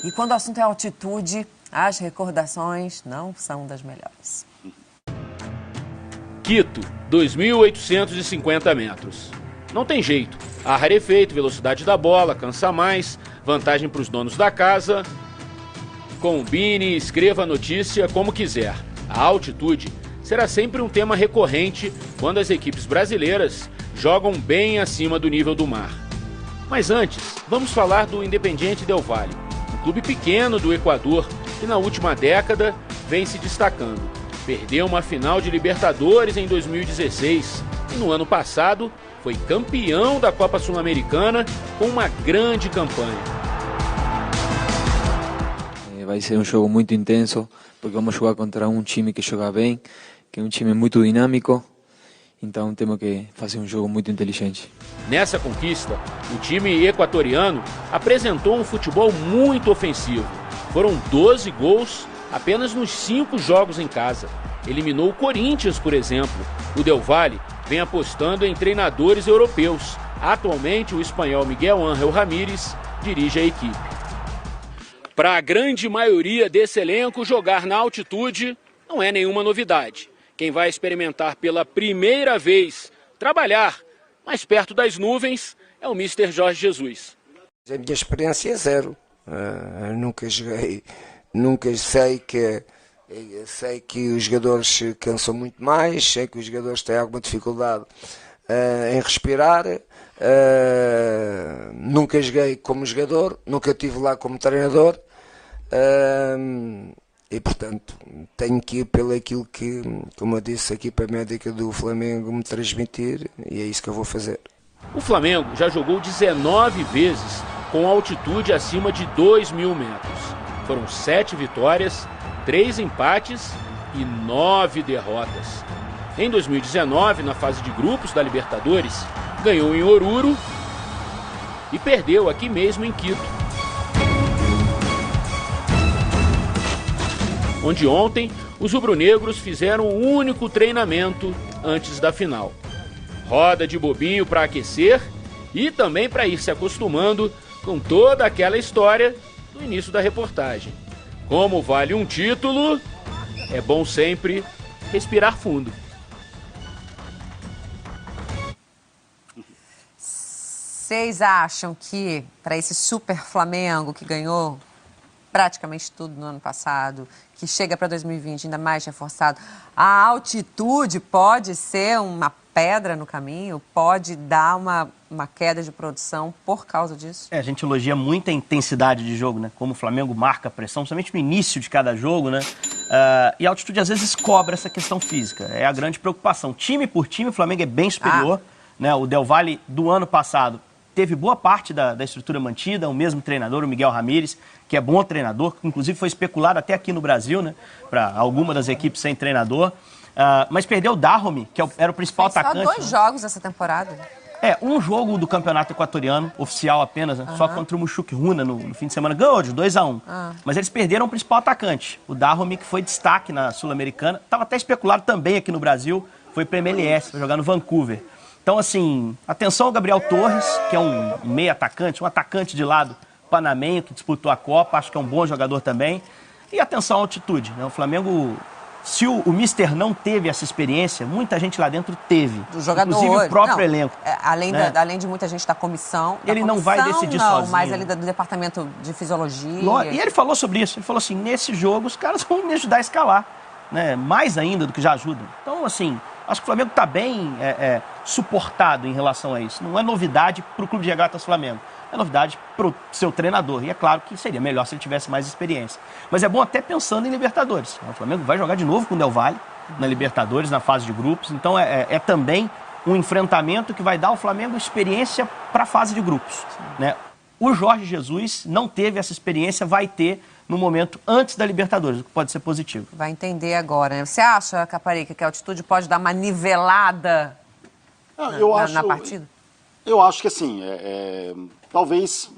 E quando o assunto é altitude, as recordações não são das melhores. Quito, 2.850 metros. Não tem jeito. Ar rarefeito, velocidade da bola, cansa mais, vantagem para os donos da casa. Combine e escreva a notícia como quiser. A altitude será sempre um tema recorrente quando as equipes brasileiras jogam bem acima do nível do mar. Mas antes, vamos falar do Independiente Del Valle, um clube pequeno do Equador que na última década vem se destacando. Perdeu uma final de Libertadores em 2016 e no ano passado foi campeão da Copa Sul-Americana com uma grande campanha. Vai ser um jogo muito intenso, porque vamos jogar contra um time que joga bem, que é um time muito dinâmico, então temos que fazer um jogo muito inteligente. Nessa conquista, o time equatoriano apresentou um futebol muito ofensivo. Foram 12 gols apenas nos 5 jogos em casa. Eliminou o Corinthians, por exemplo. O Del Valle vem apostando em treinadores europeus. Atualmente, o espanhol Miguel Ángel Ramírez dirige a equipe. Para a grande maioria desse elenco, jogar na altitude não é nenhuma novidade. Quem vai experimentar pela primeira vez trabalhar mais perto das nuvens é o Mister Jorge Jesus. A minha experiência é zero. Nunca joguei, nunca sei que os jogadores cansam muito mais, sei que os jogadores têm alguma dificuldade em respirar. Nunca joguei como jogador, nunca estive lá como treinador. E portanto tenho que ir pelo aquilo que, como eu disse, a equipa médica do Flamengo me transmitir, e é isso que eu vou fazer. O Flamengo já jogou 19 vezes com altitude acima de 2.000 metros. Foram 7 vitórias, 3 empates e 9 derrotas. Em 2019, na fase de grupos da Libertadores, ganhou em Oruro e perdeu aqui mesmo em Quito, onde ontem os rubro-negros fizeram o único treinamento antes da final. Roda de bobinho para aquecer e também para ir se acostumando com toda aquela história do início da reportagem. Como vale um título, é bom sempre respirar fundo. Vocês acham que, para esse super Flamengo que ganhou praticamente tudo no ano passado, que chega para 2020 ainda mais reforçado, a altitude pode ser uma pedra no caminho, pode dar uma queda de produção por causa disso? A gente elogia muito a intensidade de jogo, né? Como o Flamengo marca a pressão, principalmente no início de cada jogo, né? E a altitude às vezes cobra essa questão física, é a grande preocupação. Time por time, o Flamengo é bem superior, né? O Del Valle do ano passado teve boa parte da estrutura mantida, o mesmo treinador, o Miguel Ramírez, que é bom treinador, que inclusive foi especulado até aqui no Brasil, né? Para alguma das equipes sem treinador. Mas perdeu o Dahomey, que era o principal atacante. Só 2 jogos essa temporada. Um jogo do campeonato equatoriano, oficial apenas, né? Só contra o Muxuc Runa no fim de semana. Ganhou de 2-1. Mas eles perderam o principal atacante, o Dahomey, que foi destaque na Sul-Americana. Estava até especulado também aqui no Brasil, foi para MLS, foi jogar no Vancouver. Então, assim, atenção ao Gabriel Torres, que é um meio atacante, um atacante de lado panamenho, que disputou a Copa, acho que é um bom jogador também. E atenção à altitude, né? O Flamengo, se o Mister não teve essa experiência, muita gente lá dentro teve. Do jogador, inclusive o próprio elenco. Além de muita gente da comissão. Ele não vai decidir sozinho. Mas ali do departamento de fisiologia. E ele falou sobre isso. Ele falou assim, nesse jogo os caras vão me ajudar a escalar, né? Mais ainda do que já ajudam. Então, assim, acho que o Flamengo está bem suportado em relação a isso. Não é novidade para o Clube de Regatas Flamengo. É novidade para o seu treinador. E é claro que seria melhor se ele tivesse mais experiência. Mas é bom até pensando em Libertadores. O Flamengo vai jogar de novo com o Del Valle na Libertadores, na fase de grupos. Então é também um enfrentamento que vai dar ao Flamengo experiência para a fase de grupos, né? O Jorge Jesus não teve essa experiência, vai ter no momento antes da Libertadores, o que pode ser positivo. Vai entender agora, né? Você acha, Caparica, que a altitude pode dar uma nivelada na partida? Eu acho que assim, talvez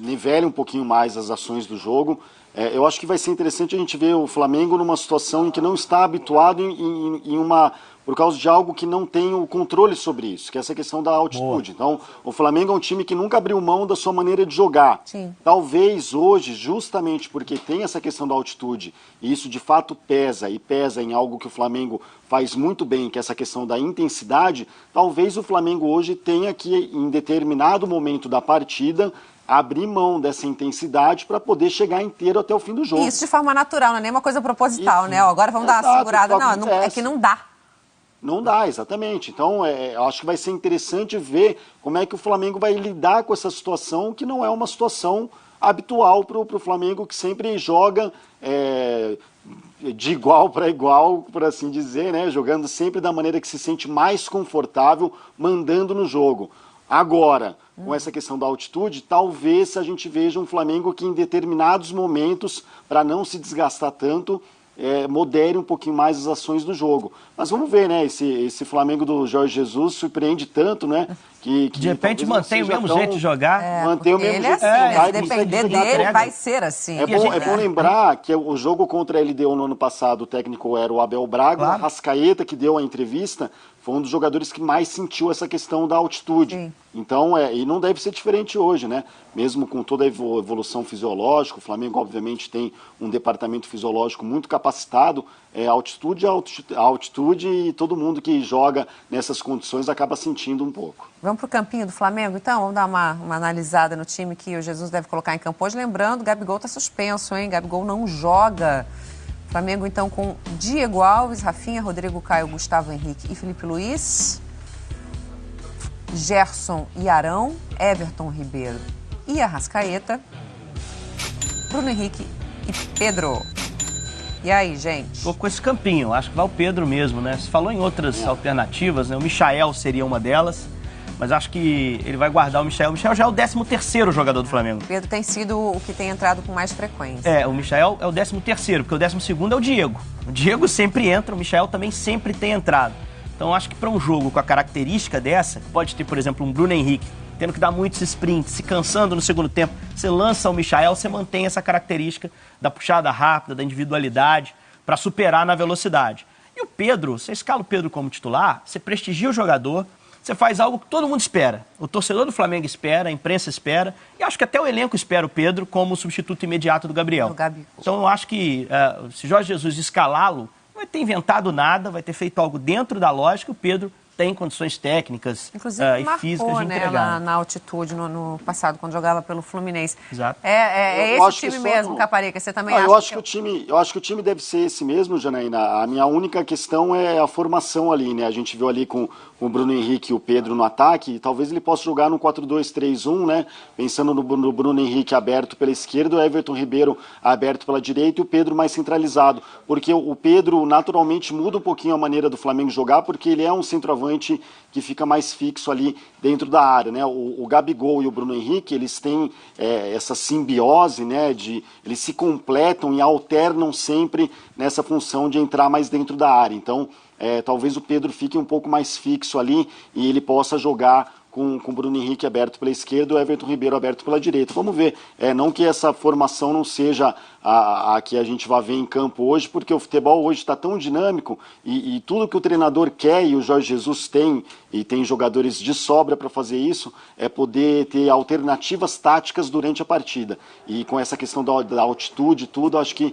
nivele um pouquinho mais as ações do jogo. Eu acho que vai ser interessante a gente ver o Flamengo numa situação em que não está habituado por causa de algo que não tem o controle sobre isso, que é essa questão da altitude. Então, o Flamengo é um time que nunca abriu mão da sua maneira de jogar. Sim. Talvez hoje, justamente porque tem essa questão da altitude, e isso de fato pesa em algo que o Flamengo faz muito bem, que é essa questão da intensidade, talvez o Flamengo hoje tenha que, em determinado momento da partida, abrir mão dessa intensidade para poder chegar inteiro até o fim do jogo. Isso de forma natural, não é nem uma coisa proposital, Isso. né? Agora vamos dar uma segurada. Não, é que não dá. Não dá, exatamente. Então, eu acho que vai ser interessante ver como é que o Flamengo vai lidar com essa situação, que não é uma situação habitual para o Flamengo, que sempre joga de igual para igual, por assim dizer, né? Jogando sempre da maneira que se sente mais confortável, mandando no jogo. Agora, com essa questão da altitude, talvez a gente veja um Flamengo que em determinados momentos, para não se desgastar tanto, modere um pouquinho mais as ações do jogo. Mas vamos ver, né? Esse Flamengo do Jorge Jesus surpreende tanto, né? Que de repente mantém o mesmo jeito de jogar. Mantém o mesmo jeito de jogar. Se depender dele, vai ser assim. É bom lembrar que o jogo contra a LDU no ano passado, o técnico era o Abel Braga, claro. O Arrascaeta, que deu a entrevista, foi um dos jogadores que mais sentiu essa questão da altitude. Sim. Então, e não deve ser diferente hoje, né? Mesmo com toda a evolução fisiológica, o Flamengo, obviamente, tem um departamento fisiológico muito capacitado. Altitude e todo mundo que joga nessas condições acaba sentindo um pouco. Vamos para o campinho do Flamengo, então? Vamos dar uma analisada no time que o Jesus deve colocar em campo hoje. Lembrando, o Gabigol está suspenso, hein? Gabigol não joga. Flamengo, então, com Diego Alves, Rafinha, Rodrigo Caio, Gustavo Henrique e Felipe Luiz. Gerson e Arão, Everton Ribeiro e Arrascaeta. Bruno Henrique e Pedro. E aí, gente? Estou com esse campinho, acho que vai o Pedro mesmo, né? Você falou em outras alternativas, né? O Michael seria uma delas, mas acho que ele vai guardar o Michael. O Michael já é o 13º jogador do Flamengo. O Pedro tem sido o que tem entrado com mais frequência. O Michael é o 13º, porque o 12º é o Diego. O Diego sempre entra, o Michael também sempre tem entrado. Então acho que para um jogo com a característica dessa, pode ter, por exemplo, um Bruno Henrique tendo que dar muitos sprints, se cansando no segundo tempo, você lança o Michael, você mantém essa característica da puxada rápida, da individualidade, para superar na velocidade. E o Pedro, você escala o Pedro como titular, você prestigia o jogador, você faz algo que todo mundo espera. O torcedor do Flamengo espera, a imprensa espera, e acho que até o elenco espera o Pedro como substituto imediato do Gabriel. Então eu acho que se Jorge Jesus escalá-lo, não vai ter inventado nada, vai ter feito algo dentro da lógica, o Pedro tem condições técnicas e físicas de entregar. Na altitude no passado, quando jogava pelo Fluminense. Exato. Esse time mesmo, Caparica, você também acha? Eu acho que o time deve ser esse mesmo, Janaína. A minha única questão é a formação ali, né? A gente viu ali com o Bruno Henrique e o Pedro no ataque, talvez ele possa jogar no 4-2-3-1, né? Pensando no Bruno Henrique aberto pela esquerda, o Everton Ribeiro aberto pela direita e o Pedro mais centralizado. Porque o Pedro naturalmente muda um pouquinho a maneira do Flamengo jogar, porque ele é um centroavante que fica mais fixo ali dentro da área, né? O Gabigol e o Bruno Henrique, eles têm essa simbiose, né? Eles se completam e alternam sempre nessa função de entrar mais dentro da área. Então, talvez o Pedro fique um pouco mais fixo ali e ele possa jogar com o Bruno Henrique aberto pela esquerda e o Everton Ribeiro aberto pela direita. Vamos ver. Não que essa formação não seja a que a gente vai ver em campo hoje, porque o futebol hoje está tão dinâmico e tudo que o treinador quer e o Jorge Jesus tem, e tem jogadores de sobra para fazer isso, é poder ter alternativas táticas durante a partida. E com essa questão da altitude e tudo, acho que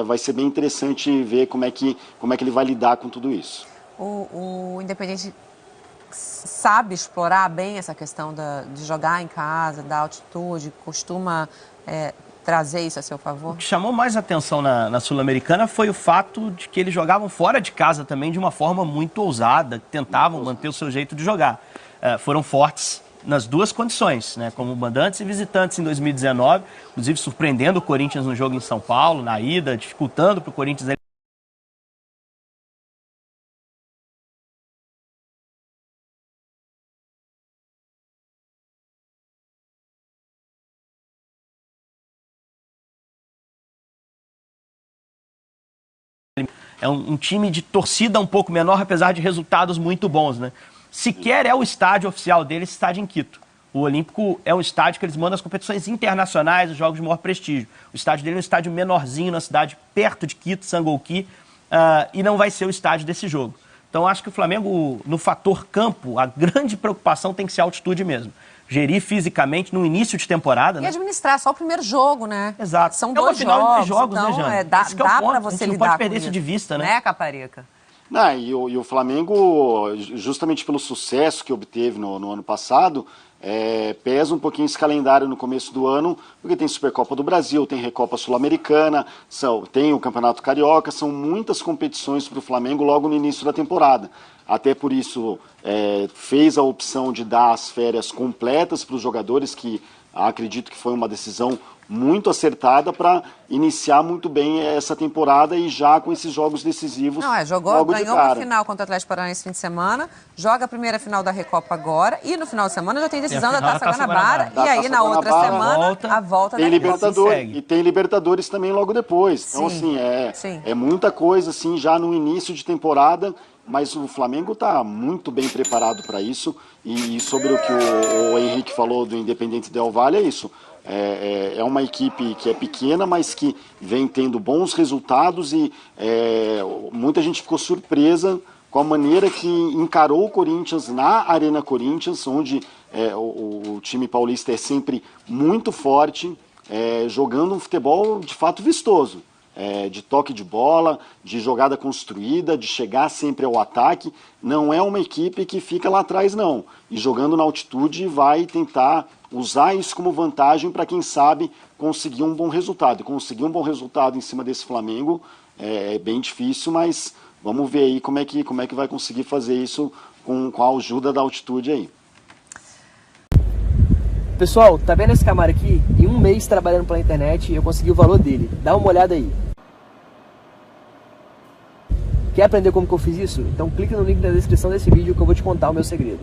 vai ser bem interessante ver como é que ele vai lidar com tudo isso. O Independente sabe explorar bem essa questão de jogar em casa, da altitude, costuma trazer isso a seu favor? O que chamou mais atenção na Sul-Americana foi o fato de que eles jogavam fora de casa também de uma forma muito ousada, tentavam manter o seu jeito de jogar. Foram fortes nas duas condições, né, como mandantes e visitantes em 2019, inclusive surpreendendo o Corinthians no jogo em São Paulo, na ida, dificultando para o Corinthians um time de torcida um pouco menor, apesar de resultados muito bons, né? Sequer é o estádio oficial deles, estádio em Quito. O Olímpico é um estádio que eles mandam as competições internacionais, os jogos de maior prestígio. O estádio dele é um estádio menorzinho, na cidade perto de Quito, Sangolquí, e não vai ser o estádio desse jogo. Então, acho que o Flamengo, no fator campo, a grande preocupação tem que ser a altitude mesmo. Gerir fisicamente no início de temporada, E né? administrar só o primeiro jogo, né? Exato. São É uma 2 final de jogos, 2 jogos, então, né, Jane? dá Esse que é o ponto. pra A você gente não lidar pode perder com isso de vista, né? Né, Caparica? Não, e o Flamengo, justamente pelo sucesso que obteve no ano passado, pesa um pouquinho esse calendário no começo do ano, porque tem Supercopa do Brasil, tem Recopa Sul-Americana, tem o Campeonato Carioca, são muitas competições para o Flamengo logo no início da temporada. Até por isso fez a opção de dar as férias completas para os jogadores, que acredito que foi uma decisão muito acertada para iniciar muito bem essa temporada e já com esses jogos decisivos. Não, ganhou uma final contra o Atlético Paranaense fim de semana, joga a primeira final da Recopa agora e no final de semana já tem decisão da Taça Guanabara e aí na outra semana a volta tem da Libertadores e tem Libertadores também logo depois. Então assim, é muita coisa assim já no início de temporada, mas o Flamengo está muito bem preparado para isso. E sobre o que o Henrique falou do Independente Del Valle, é isso. É uma equipe que é pequena, mas que vem tendo bons resultados e muita gente ficou surpresa com a maneira que encarou o Corinthians na Arena Corinthians, onde o time paulista é sempre muito forte, jogando um futebol de fato vistoso. De toque de bola, de jogada construída, de chegar sempre ao ataque. Não é uma equipe que fica lá atrás, não. E jogando na altitude vai tentar usar isso como vantagem para, quem sabe, conseguir um bom resultado. E conseguir um bom resultado em cima desse Flamengo é bem difícil, mas vamos ver aí como é que vai conseguir fazer isso com a ajuda da altitude aí. Pessoal, tá vendo esse Camaro aqui? Em um mês trabalhando pela internet eu consegui o valor dele. Dá uma olhada aí. Quer aprender como que eu fiz isso? Então clica no link na descrição desse vídeo que eu vou te contar o meu segredo.